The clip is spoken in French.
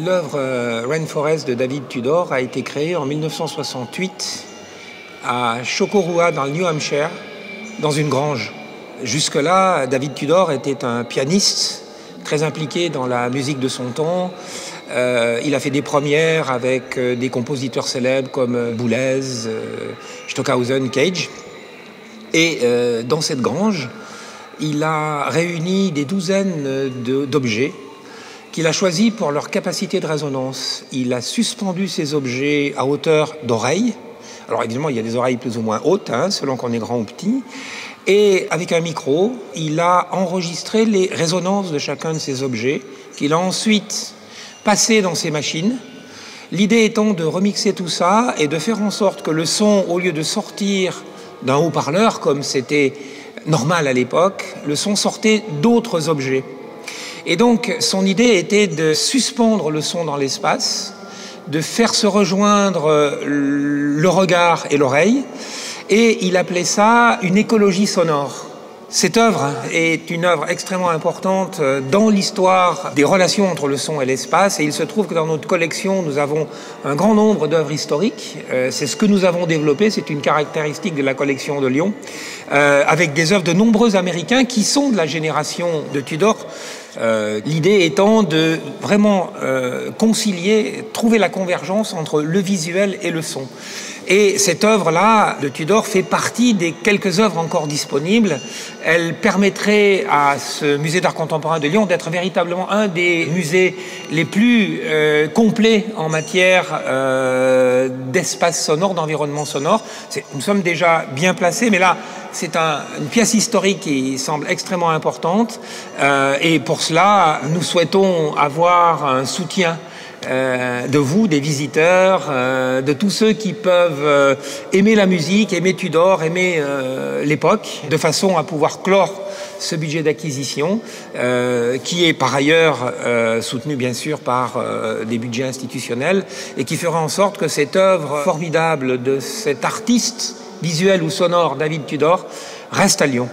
L'œuvre Rainforest de David Tudor a été créée en 1968 à Chocorua, dans le New Hampshire, dans une grange. Jusque-là, David Tudor était un pianiste très impliqué dans la musique de son temps. Il a fait des premières avec des compositeurs célèbres comme Boulez, Stockhausen, Cage. Et dans cette grange, il a réuni des douzaines d'objets qu'il a choisis pour leur capacité de résonance. Il a suspendu ces objets à hauteur d'oreille. Alors évidemment, il y a des oreilles plus ou moins hautes, selon qu'on est grand ou petit. Et avec un micro, il a enregistré les résonances de chacun de ces objets, qu'il a ensuite passé dans ses machines. L'idée étant de remixer tout ça et de faire en sorte que le son, au lieu de sortir d'un haut-parleur, comme c'était normal à l'époque, le son sortait d'autres objets. Et donc, son idée était de suspendre le son dans l'espace, de faire se rejoindre le regard et l'oreille, et il appelait ça une écologie sonore. Cette œuvre est une œuvre extrêmement importante dans l'histoire des relations entre le son et l'espace, et il se trouve que dans notre collection, nous avons un grand nombre d'œuvres historiques. C'est ce que nous avons développé, c'est une caractéristique de la collection de Lyon, avec des œuvres de nombreux Américains qui sont de la génération de Tudor. L'idée étant de vraiment concilier, trouver la convergence entre le visuel et le son. Et cette œuvre-là de Tudor fait partie des quelques œuvres encore disponibles. Elle permettrait à ce musée d'art contemporain de Lyon d'être véritablement un des musées les plus complets en matière d'espace sonore, d'environnement sonore. Nous sommes déjà bien placés, mais là, c'est une pièce historique qui semble extrêmement importante. Et pour cela, nous souhaitons avoir un soutien de vous, des visiteurs, de tous ceux qui peuvent aimer la musique, aimer Tudor, aimer l'époque, de façon à pouvoir clore ce budget d'acquisition, qui est par ailleurs soutenu bien sûr par des budgets institutionnels, et qui fera en sorte que cette œuvre formidable de cet artiste visuel ou sonore David Tudor reste à Lyon.